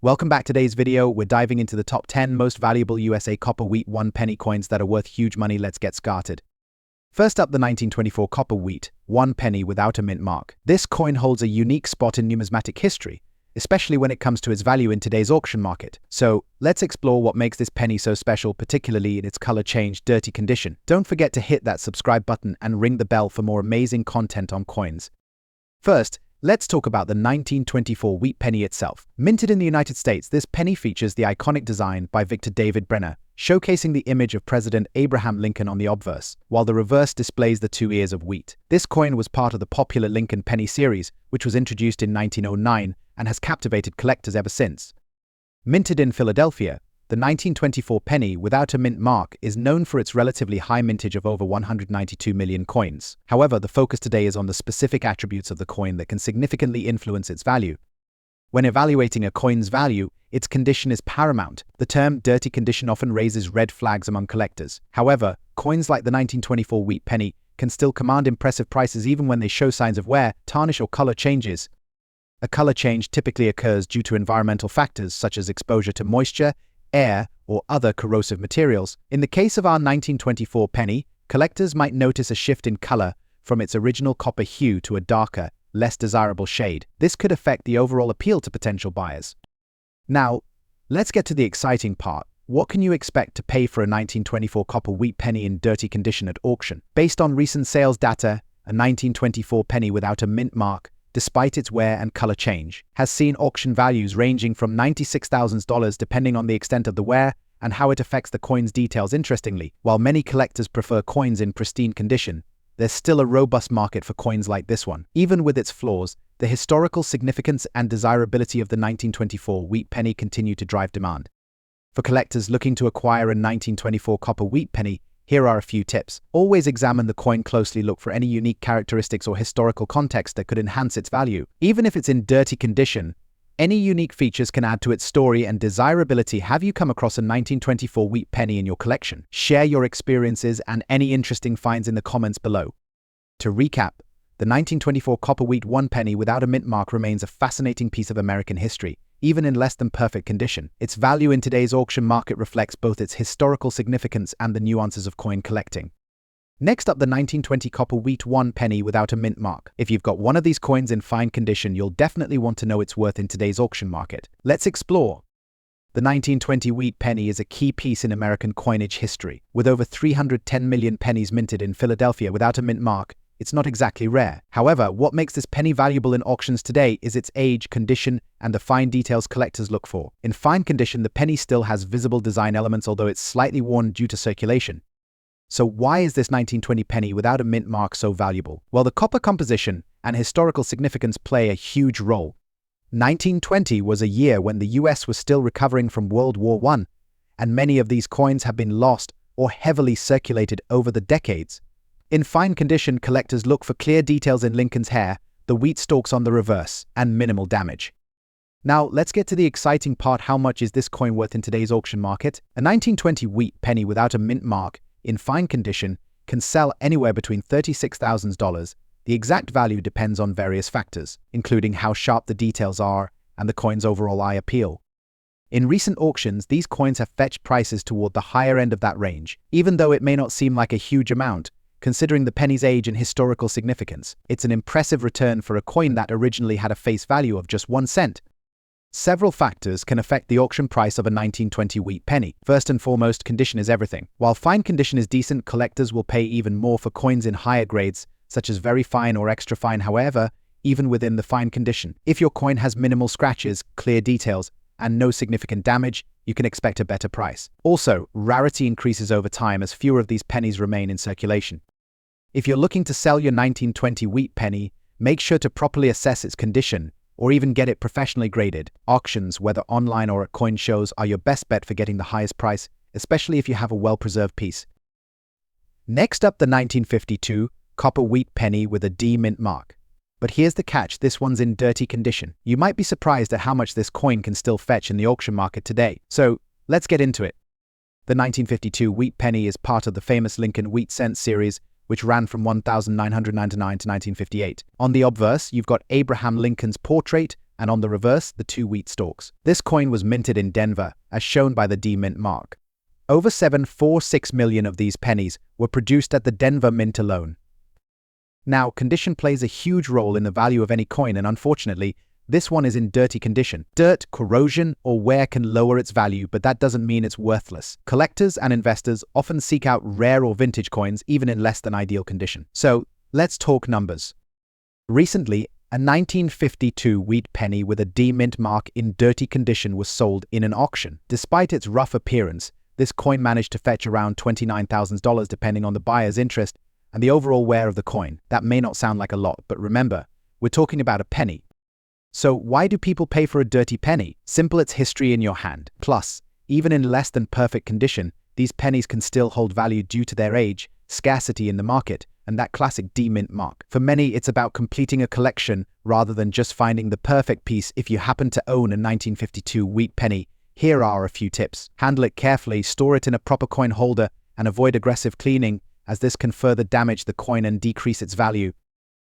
Welcome back to today's video. We're diving into the top 10 most valuable USA copper wheat 1 penny coins that are worth huge money. Let's get started. First up, the 1924 copper wheat 1 penny without a mint mark. This coin holds a unique spot in numismatic history, especially when it comes to its value in today's auction market. So let's explore what makes this penny so special, particularly in its color changed, dirty condition. Don't forget to hit that subscribe button and ring the bell for more amazing content on coins. First, let's talk about the 1924 wheat penny itself. Minted in the United States, this penny features the iconic design by Victor David Brenner, showcasing the image of President Abraham Lincoln on the obverse, while the reverse displays the 2 ears of wheat. This coin was part of the popular Lincoln penny series, which was introduced in 1909 and has captivated collectors ever since. Minted in Philadelphia, the 1924 penny without a mint mark is known for its relatively high mintage of over 192 million coins. However, the focus today is on the specific attributes of the coin that can significantly influence its value. When evaluating a coin's value, its condition is paramount. The term dirty condition often raises red flags among collectors. However, coins like the 1924 wheat penny can still command impressive prices even when they show signs of wear, tarnish, or color changes. A color change typically occurs due to environmental factors such as exposure to moisture, air, or other corrosive materials. In the case of our 1924 penny, collectors might notice a shift in color from its original copper hue to a darker, less desirable shade. This could affect the overall appeal to potential buyers. Now, let's get to the exciting part. What can you expect to pay for a 1924 copper wheat penny in dirty condition at auction? Based on recent sales data, a 1924 penny without a mint mark, despite its wear and color change, has seen auction values ranging from $96,000 depending on the extent of the wear and how it affects the coin's details. Interestingly, while many collectors prefer coins in pristine condition, there's still a robust market for coins like this one. Even with its flaws, the historical significance and desirability of the 1924 wheat penny continue to drive demand. For collectors looking to acquire a 1924 copper wheat penny, here are a few tips. Always examine the coin closely. Look for any unique characteristics or historical context that could enhance its value. Even if it's in dirty condition, any unique features can add to its story and desirability. Have you come across a 1924 wheat penny in your collection? Share your experiences and any interesting finds in the comments below. To recap, the 1924 copper wheat 1 penny without a mint mark remains a fascinating piece of American history. Even in less than perfect condition, its value in today's auction market reflects both its historical significance and the nuances of coin collecting. Next up, the 1920 copper wheat 1 penny without a mint mark. If you've got one of these coins in fine condition, you'll definitely want to know its worth in today's auction market. Let's explore. The 1920 wheat penny is a key piece in American coinage history. With over 310 million pennies minted in Philadelphia without a mint mark, it's not exactly rare. However, what makes this penny valuable in auctions today is its age, condition, and the fine details collectors look for. In fine condition, the penny still has visible design elements, although it's slightly worn due to circulation. So why is this 1920 penny without a mint mark so valuable? Well, the copper composition and historical significance play a huge role. 1920 was a year when the US was still recovering from World War I, and many of these coins have been lost or heavily circulated over the decades. In fine condition, collectors look for clear details in Lincoln's hair, the wheat stalks on the reverse, and minimal damage. Now, let's get to the exciting part. How much is this coin worth in today's auction market? A 1920 wheat penny without a mint mark, in fine condition, can sell anywhere between $36,000. The exact value depends on various factors, including how sharp the details are and the coin's overall eye appeal. In recent auctions, these coins have fetched prices toward the higher end of that range, even though it may not seem like a huge amount. Considering the penny's age and historical significance, it's an impressive return for a coin that originally had a face value of just 1 cent. Several factors can affect the auction price of a 1920 wheat penny. First and foremost, condition is everything. While fine condition is decent, collectors will pay even more for coins in higher grades, such as very fine or extra fine. However, even within the fine condition, if your coin has minimal scratches, clear details, and no significant damage, you can expect a better price. Also, rarity increases over time as fewer of these pennies remain in circulation. If you're looking to sell your 1920 wheat penny, make sure to properly assess its condition or even get it professionally graded. Auctions, whether online or at coin shows, are your best bet for getting the highest price, especially if you have a well-preserved piece. Next up, the 1952 copper wheat penny with a D mint mark. But here's the catch, this one's in dirty condition. You might be surprised at how much this coin can still fetch in the auction market today. So, let's get into it. The 1952 wheat penny is part of the famous Lincoln wheat cent series, which ran from 1999 to 1958. On the obverse, you've got Abraham Lincoln's portrait and on the reverse, the 2 wheat stalks. This coin was minted in Denver, as shown by the D mint mark. Over 746 million of these pennies were produced at the Denver Mint alone. Now, condition plays a huge role in the value of any coin, and unfortunately, this one is in dirty condition. Dirt, corrosion, or wear can lower its value, but that doesn't mean it's worthless. Collectors and investors often seek out rare or vintage coins, even in less than ideal condition. So, let's talk numbers. Recently, a 1952 wheat penny with a D mint mark in dirty condition was sold in an auction. Despite its rough appearance, this coin managed to fetch around $29,000 depending on the buyer's interest and the overall wear of the coin. That may not sound like a lot, but remember, we're talking about a penny. So why do people pay for a dirty penny? Simple, it's history in your hand. Plus, even in less than perfect condition, these pennies can still hold value due to their age, scarcity in the market, and that classic D mint mark. For many, it's about completing a collection rather than just finding the perfect piece. If you happen to own a 1952 wheat penny, here are a few tips. Handle it carefully, store it in a proper coin holder, and avoid aggressive cleaning, as this can further damage the coin and decrease its value.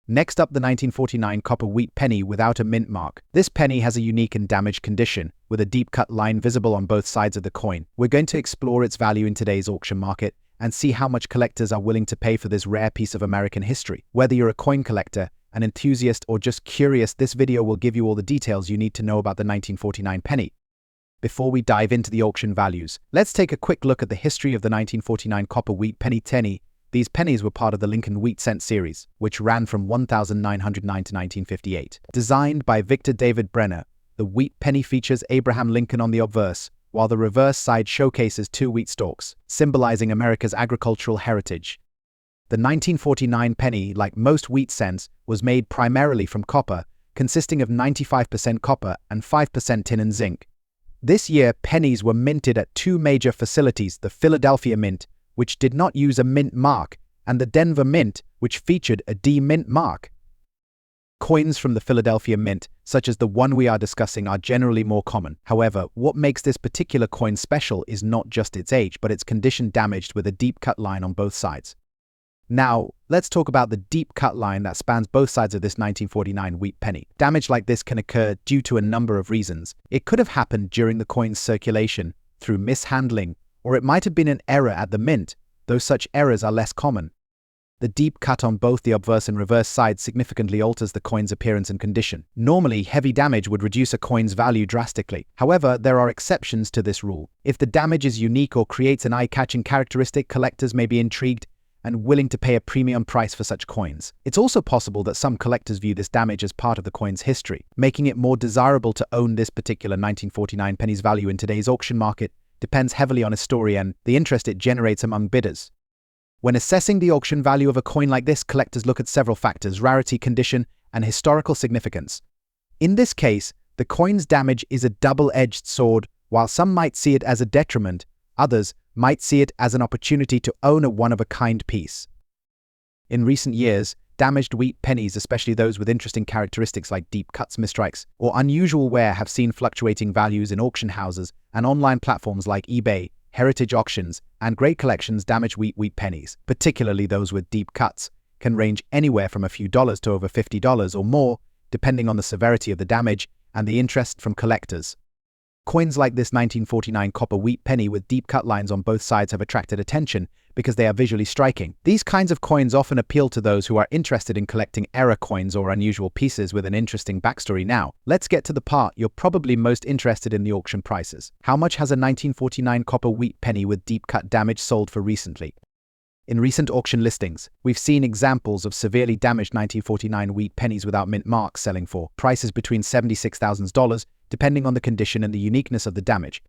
Next up, the 1949 copper wheat penny without a mint mark. This penny has a unique and damaged condition, with a deep cut line visible on both sides of the coin. We're going to explore its value in today's auction market and see how much collectors are willing to pay for this rare piece of American history. Whether you're a coin collector, an enthusiast, or just curious, this video will give you all the details you need to know about the 1949 penny. Before we dive into the auction values, let's take a quick look at the history of the 1949 copper wheat penny. These pennies were part of the Lincoln Wheat Cent series, which ran from 1909 to 1958. Designed by Victor David Brenner, the wheat penny features Abraham Lincoln on the obverse, while the reverse side showcases 2 wheat stalks, symbolizing America's agricultural heritage. The 1949 penny, like most wheat cents, was made primarily from copper, consisting of 95% copper and 5% tin and zinc. This year, pennies were minted at 2 major facilities, the Philadelphia Mint, which did not use a mint mark, and the Denver Mint, which featured a D mint mark. Coins from the Philadelphia Mint, such as the one we are discussing, are generally more common. However, what makes this particular coin special is not just its age, but its condition, damaged with a deep cut line on both sides. Now, let's talk about the deep cut line that spans both sides of this 1949 wheat penny. Damage like this can occur due to a number of reasons. It could have happened during the coin's circulation, through mishandling, or it might have been an error at the mint, though such errors are less common. The deep cut on both the obverse and reverse sides significantly alters the coin's appearance and condition. Normally, heavy damage would reduce a coin's value drastically. However, there are exceptions to this rule. If the damage is unique or creates an eye-catching characteristic, collectors may be intrigued and willing to pay a premium price for such coins. It's also possible that some collectors view this damage as part of the coin's history, making it more desirable to own. This particular 1949 penny's value in today's auction market depends heavily on its story and the interest it generates among bidders. When assessing the auction value of a coin like this, collectors look at several factors: rarity, condition, and historical significance. In this case, the coin's damage is a double-edged sword. While some might see it as a detriment, others might see it as an opportunity to own a one-of-a-kind piece. In recent years, damaged wheat pennies, especially those with interesting characteristics like deep cuts, misstrikes, or unusual wear, have seen fluctuating values in auction houses and online platforms like eBay, heritage auctions, and great collections. Damaged wheat pennies, particularly those with deep cuts, can range anywhere from a few dollars to over $50 or more, depending on the severity of the damage and the interest from collectors. Coins like this 1949 copper wheat penny with deep cut lines on both sides have attracted attention because they are visually striking. These kinds of coins often appeal to those who are interested in collecting error coins or unusual pieces with an interesting backstory. Now, let's get to the part you're probably most interested in: the auction prices. How much has a 1949 copper wheat penny with deep cut damage sold for recently? In recent auction listings, we've seen examples of severely damaged 1949 wheat pennies without mint marks selling for prices between $76,000, depending on the condition and the uniqueness of the damage.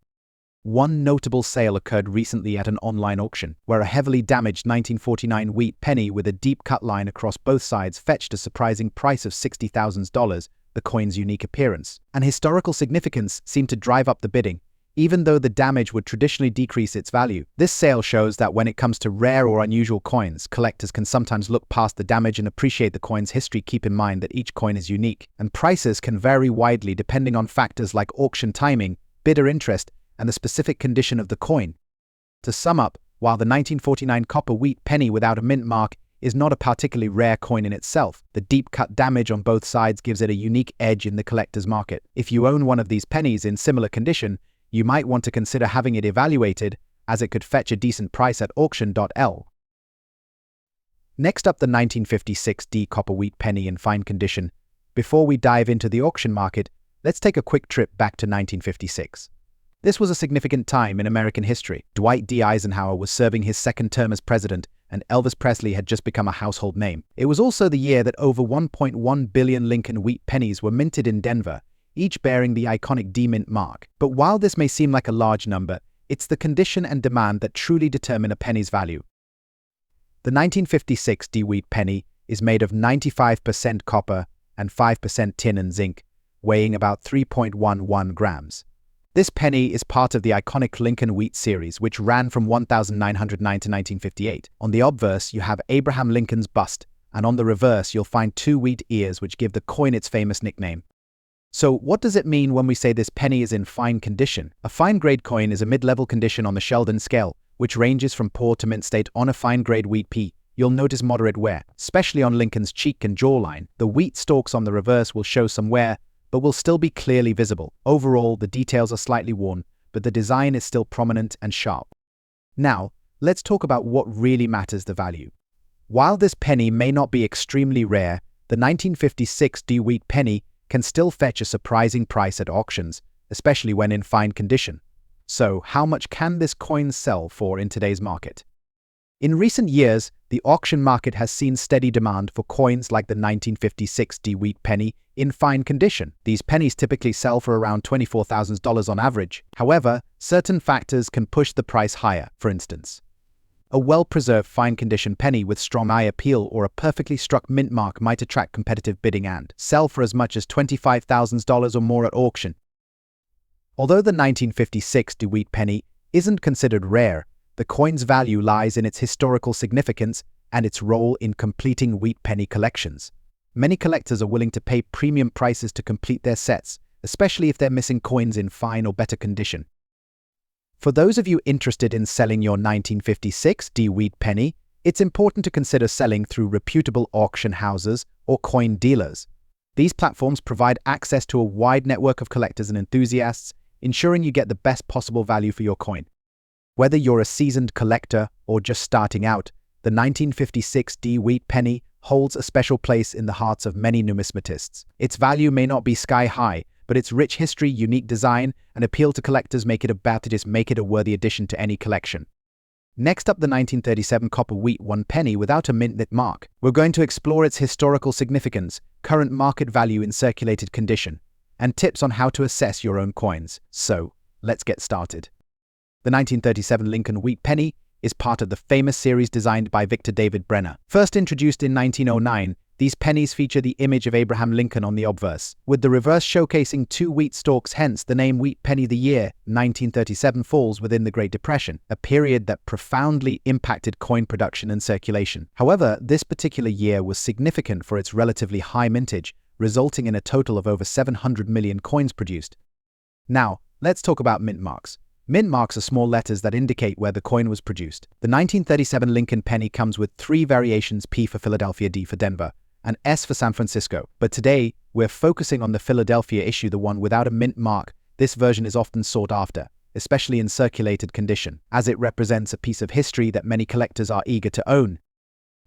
One notable sale occurred recently at an online auction, where a heavily damaged 1949 wheat penny with a deep cut line across both sides fetched a surprising price of $60,000. The coin's unique appearance and historical significance seemed to drive up the bidding, even though the damage would traditionally decrease its value. This sale shows that when it comes to rare or unusual coins, collectors can sometimes look past the damage and appreciate the coin's history. Keep in mind that each coin is unique, and prices can vary widely depending on factors like auction timing, bidder interest, and the specific condition of the coin. To sum up, while the 1949 copper wheat penny without a mint mark is not a particularly rare coin in itself. The deep-cut damage on both sides gives it a unique edge in the collector's market. If you own one of these pennies in similar condition, you might want to consider having it evaluated, as it could fetch a decent price at auction.l. Next up, the 1956 D copper wheat penny in fine condition. Before we dive into the auction market, let's take a quick trip back to 1956. This was a significant time in American history. Dwight D. Eisenhower was serving his second term as president, and Elvis Presley had just become a household name. It was also the year that over 1.1 billion Lincoln wheat pennies were minted in Denver, each bearing the iconic D mint mark. But while this may seem like a large number, it's the condition and demand that truly determine a penny's value. The 1956 D wheat penny is made of 95% copper and 5% tin and zinc, weighing about 3.11 grams. This penny is part of the iconic Lincoln Wheat series, which ran from 1909 to 1958. On the obverse, you have Abraham Lincoln's bust, and on the reverse, you'll find two wheat ears, which give the coin its famous nickname. So, what does it mean when we say this penny is in fine condition? A fine-grade coin is a mid-level condition on the Sheldon scale, which ranges from poor to mint state. On a fine-grade wheat P, you'll notice moderate wear, especially on Lincoln's cheek and jawline. The wheat stalks on the reverse will show some wear, but will still be clearly visible. Overall, the details are slightly worn, but the design is still prominent and sharp. Now, let's talk about what really matters: the value. While this penny may not be extremely rare, the 1956 D wheat penny can still fetch a surprising price at auctions, especially when in fine condition. So, how much can this coin sell for in today's market? In recent years, the auction market has seen steady demand for coins like the 1956 D wheat penny in fine condition. These pennies typically sell for around $24,000 on average. However, certain factors can push the price higher. For instance, a well-preserved fine condition penny with strong eye appeal or a perfectly struck mint mark might attract competitive bidding and sell for as much as $25,000 or more at auction. Although the 1956 D wheat penny isn't considered rare, the coin's value lies in its historical significance and its role in completing wheat penny collections. Many collectors are willing to pay premium prices to complete their sets, especially if they're missing coins in fine or better condition. For those of you interested in selling your 1956 D wheat penny, it's important to consider selling through reputable auction houses or coin dealers. These platforms provide access to a wide network of collectors and enthusiasts, ensuring you get the best possible value for your coin. Whether you're a seasoned collector or just starting out, the 1956 D wheat penny holds a special place in the hearts of many numismatists. Its value may not be sky-high, but its rich history, unique design, and appeal to collectors make it a worthy addition to any collection. Next up, the 1937 copper wheat 1 penny without a mint mark. We're going to explore its historical significance, current market value in circulated condition, and tips on how to assess your own coins. So, let's get started. The 1937 Lincoln wheat penny is part of the famous series designed by Victor David Brenner. First introduced in 1909, these pennies feature the image of Abraham Lincoln on the obverse, with the reverse showcasing two wheat stalks. Hence, the name wheat penny. The year 1937 falls within the Great Depression, a period that profoundly impacted coin production and circulation. However, this particular year was significant for its relatively high mintage, resulting in a total of over 700 million coins produced. Now, let's talk about mint marks. Mint marks are small letters that indicate where the coin was produced. The 1937 Lincoln penny comes with three variations: P for Philadelphia, D for Denver, and S for San Francisco. But today, we're focusing on the Philadelphia issue, the one without a mint mark. This version is often sought after, especially in circulated condition, as it represents a piece of history that many collectors are eager to own.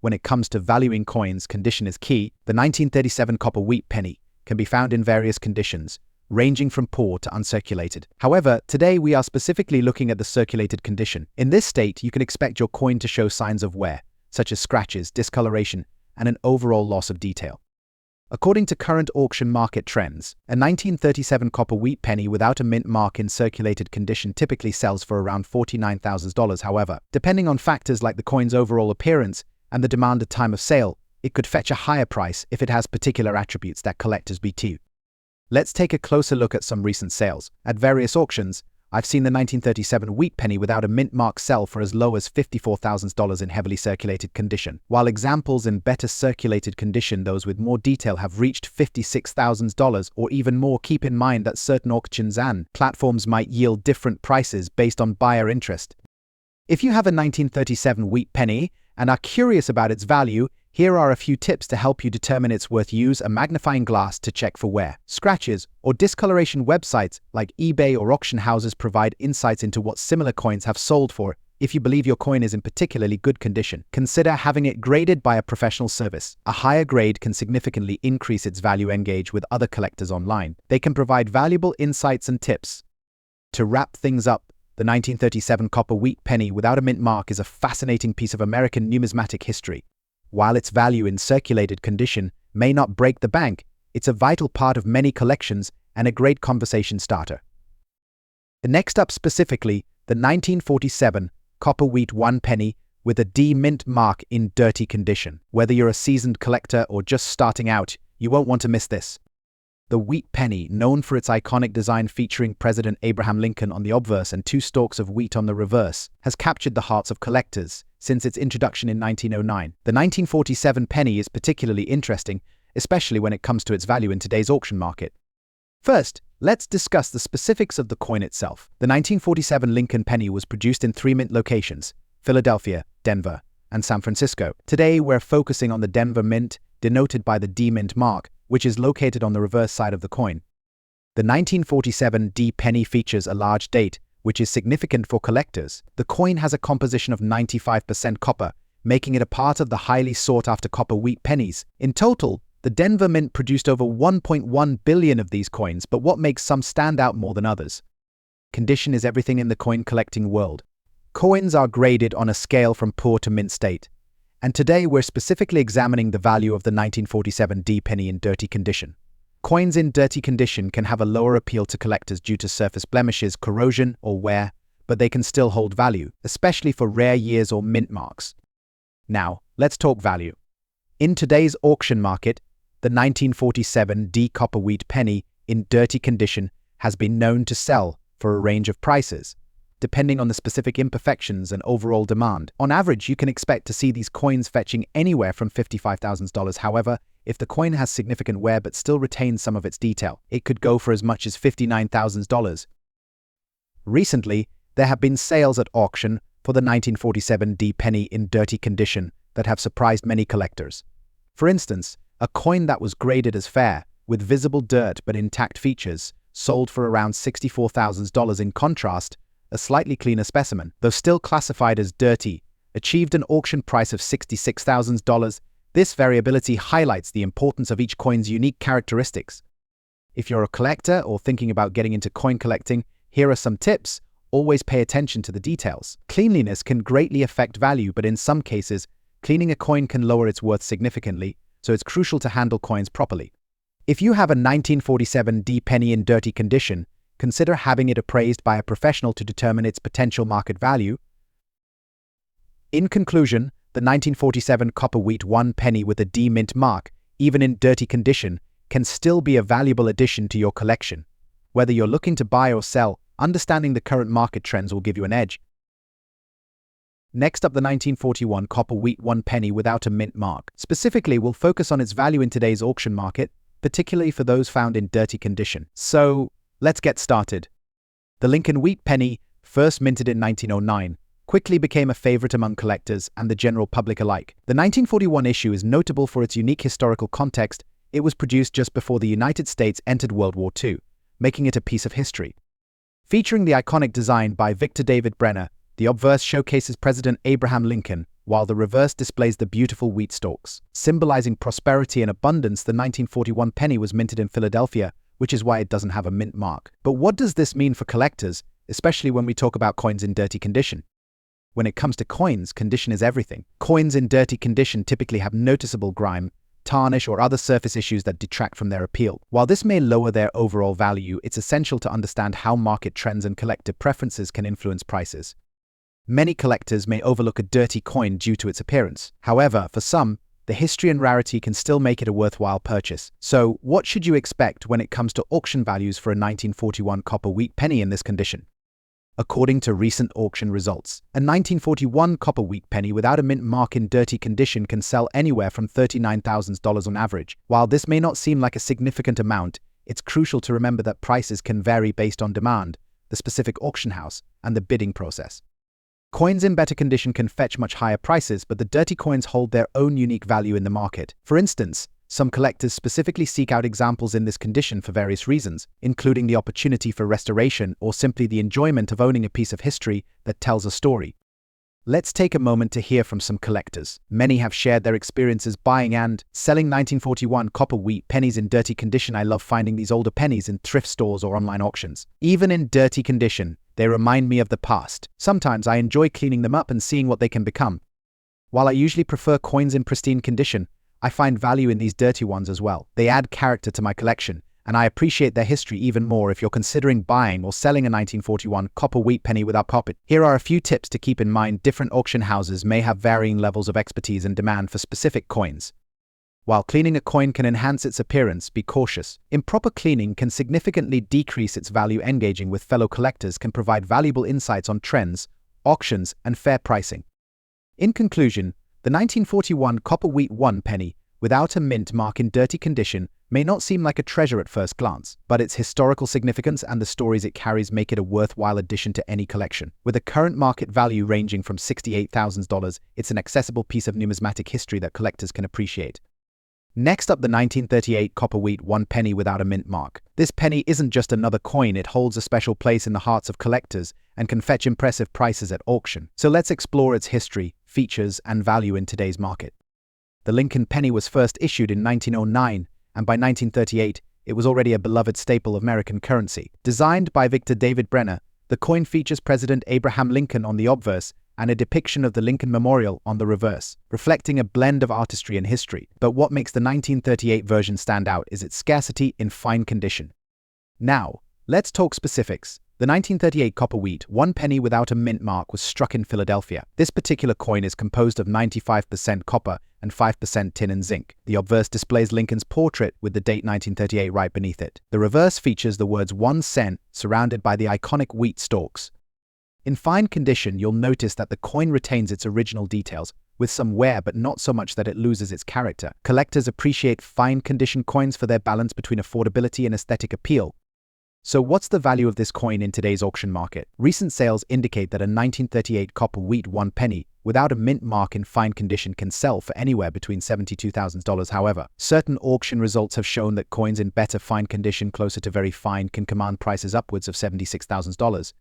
When it comes to valuing coins, condition is key. The 1937 copper wheat penny can be found in various conditions, ranging from poor to uncirculated. However, today we are specifically looking at the circulated condition. In this state, you can expect your coin to show signs of wear, such as scratches, discoloration, and an overall loss of detail. According to current auction market trends, a 1937 copper wheat penny without a mint mark in circulated condition typically sells for around $49,000. However, depending on factors like the coin's overall appearance and the demand at time of sale, it could fetch a higher price if it has particular attributes that collectors BT. Let's take a closer look at some recent sales. At various auctions, I've seen the 1937 wheat penny without a mint mark sell for as low as $54,000 in heavily circulated condition, while examples in better circulated condition, those with more detail, have reached $56,000 or even more. Keep in mind that certain auctions and platforms might yield different prices based on buyer interest. If you have a 1937 wheat penny and are curious about its value, here are a few tips to help you determine its worth. Use a magnifying glass to check for wear, scratches, or discoloration. Websites like eBay or auction houses provide insights into what similar coins have sold for. If you believe your coin is in particularly good condition, consider having it graded by a professional service. A higher grade can significantly increase its value. Engage with other collectors online. They can provide valuable insights and tips. To wrap things up, the 1937 copper wheat penny without a mint mark is a fascinating piece of American numismatic history. While its value in circulated condition may not break the bank, it's a vital part of many collections and a great conversation starter. Next up, specifically, the 1947 copper wheat 1 penny with a D mint mark in dirty condition. Whether you're a seasoned collector or just starting out, you won't want to miss this. The wheat penny, known for its iconic design featuring President Abraham Lincoln on the obverse and 2 stalks of wheat on the reverse, has captured the hearts of collectors since its introduction in 1909. The 1947 penny is particularly interesting, especially when it comes to its value in today's auction market. First, let's discuss the specifics of the coin itself. The 1947 Lincoln penny was produced in 3 mint locations: Philadelphia, Denver, and San Francisco. Today, we're focusing on the Denver mint, denoted by the D mint mark, which is located on the reverse side of the coin. The 1947 D penny features a large date, which is significant for collectors. The coin has a composition of 95% copper, making it a part of the highly sought-after copper wheat pennies. In total, the Denver Mint produced over 1.1 billion of these coins, but what makes some stand out more than others? Condition is everything in the coin collecting world. Coins are graded on a scale from poor to mint state. And today we're specifically examining the value of the 1947 D penny in dirty condition. Coins in dirty condition can have a lower appeal to collectors due to surface blemishes, corrosion, or wear, but they can still hold value, especially for rare years or mint marks. Now, let's talk value. In today's auction market, the 1947 D copper wheat penny in dirty condition has been known to sell for a range of prices, depending on the specific imperfections and overall demand. On average, you can expect to see these coins fetching anywhere from $55,000. However, if the coin has significant wear but still retains some of its detail, it could go for as much as $59,000. Recently, there have been sales at auction for the 1947 D penny in dirty condition that have surprised many collectors. For instance, a coin that was graded as fair, with visible dirt but intact features, sold for around $64,000. In contrast, a slightly cleaner specimen, though still classified as dirty, achieved an auction price of $66,000. This variability highlights the importance of each coin's unique characteristics. If you're a collector or thinking about getting into coin collecting, here are some tips. Always pay attention to the details. Cleanliness can greatly affect value, but in some cases, cleaning a coin can lower its worth significantly, so it's crucial to handle coins properly. If you have a 1947 D penny in dirty condition, consider having it appraised by a professional to determine its potential market value. In conclusion, the 1947 copper wheat 1 penny with a D mint mark, even in dirty condition, can still be a valuable addition to your collection. Whether you're looking to buy or sell, understanding the current market trends will give you an edge. Next up, the 1941 copper wheat 1 penny without a mint mark. Specifically, we'll focus on its value in today's auction market, particularly for those found in dirty condition. So, let's get started. The Lincoln wheat penny, first minted in 1909, quickly became a favorite among collectors and the general public alike. The 1941 issue is notable for its unique historical context. It was produced just before the United States entered World War II, making it a piece of history. Featuring the iconic design by Victor David Brenner, the obverse showcases President Abraham Lincoln, while the reverse displays the beautiful wheat stalks. Symbolizing prosperity and abundance, the 1941 penny was minted in Philadelphia, which is why it doesn't have a mint mark. But what does this mean for collectors, especially when we talk about coins in dirty condition? When it comes to coins, condition is everything. Coins in dirty condition typically have noticeable grime, tarnish, or other surface issues that detract from their appeal. While this may lower their overall value, it's essential to understand how market trends and collective preferences can influence prices. Many collectors may overlook a dirty coin due to its appearance. However, for some, the history and rarity can still make it a worthwhile purchase. So, what should you expect when it comes to auction values for a 1941 copper wheat penny in this condition? According to recent auction results, a 1941 copper wheat penny without a mint mark in dirty condition can sell anywhere from $39,000 on average. While this may not seem like a significant amount, it's crucial to remember that prices can vary based on demand, the specific auction house, and the bidding process. Coins in better condition can fetch much higher prices, but the dirty coins hold their own unique value in the market. For instance, some collectors specifically seek out examples in this condition for various reasons, including the opportunity for restoration or simply the enjoyment of owning a piece of history that tells a story. Let's take a moment to hear from some collectors. Many have shared their experiences buying and selling 1941 copper wheat pennies in dirty condition. I love finding these older pennies in thrift stores or online auctions. Even in dirty condition, they remind me of the past. Sometimes I enjoy cleaning them up and seeing what they can become. While I usually prefer coins in pristine condition, I find value in these dirty ones as well. They add character to my collection, and I appreciate their history even more if you're considering buying or selling a 1941 copper wheat penny without poppet. Here are a few tips to keep in mind. Different auction houses may have varying levels of expertise and demand for specific coins. While cleaning a coin can enhance its appearance, be cautious. Improper cleaning can significantly decrease its value. Engaging with fellow collectors can provide valuable insights on trends, auctions, and fair pricing. In conclusion, the 1941 copper wheat 1 penny, without a mint mark in dirty condition, may not seem like a treasure at first glance, but its historical significance and the stories it carries make it a worthwhile addition to any collection. With a current market value ranging from $68,000, it's an accessible piece of numismatic history that collectors can appreciate. Next up, the 1938 copper wheat 1 penny without a mint mark. This penny isn't just another coin, it holds a special place in the hearts of collectors and can fetch impressive prices at auction. So let's explore its history, features, and value in today's market. The Lincoln penny was first issued in 1909, and by 1938, it was already a beloved staple of American currency. Designed by Victor David Brenner, the coin features President Abraham Lincoln on the obverse and a depiction of the Lincoln Memorial on the reverse, reflecting a blend of artistry and history. But what makes the 1938 version stand out is its scarcity in fine condition. Now, let's talk specifics. The 1938 copper wheat 1 penny without a mint mark was struck in Philadelphia. This particular coin is composed of 95% copper and 5% tin and zinc. The obverse displays Lincoln's portrait with the date 1938 right beneath it. The reverse features the words 1 cent surrounded by the iconic wheat stalks. In fine condition, you'll notice that the coin retains its original details, with some wear but not so much that it loses its character. Collectors appreciate fine condition coins for their balance between affordability and aesthetic appeal. So what's the value of this coin in today's auction market? Recent sales indicate that a 1938 copper wheat 1 penny without a mint mark in fine condition can sell for anywhere between $72,000. However, certain auction results have shown that coins in better fine condition, closer to very fine, can command prices upwards of $76,000.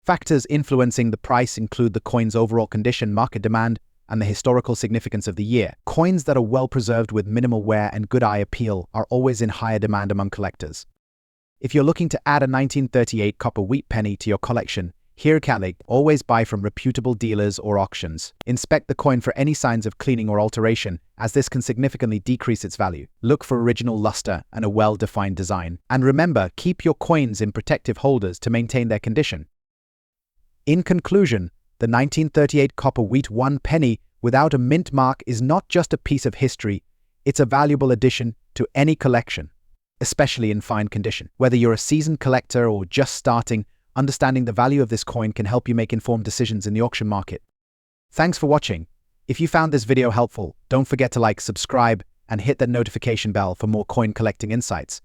Factors influencing the price include the coin's overall condition, market demand, and the historical significance of the year. Coins that are well preserved with minimal wear and good eye appeal are always in higher demand among collectors. If you're looking to add a 1938 copper wheat penny to your collection, here always buy from reputable dealers or auctions. Inspect the coin for any signs of cleaning or alteration, as this can significantly decrease its value. Look for original luster and a well-defined design. And remember, keep your coins in protective holders to maintain their condition. In conclusion, the 1938 copper wheat 1 penny without a mint mark is not just a piece of history, it's a valuable addition to any collection, especially in fine condition. Whether you're a seasoned collector or just starting, understanding the value of this coin can help you make informed decisions in the auction market. Thanks for watching. If you found this video helpful, don't forget to like, subscribe, and hit that notification bell for more coin collecting insights.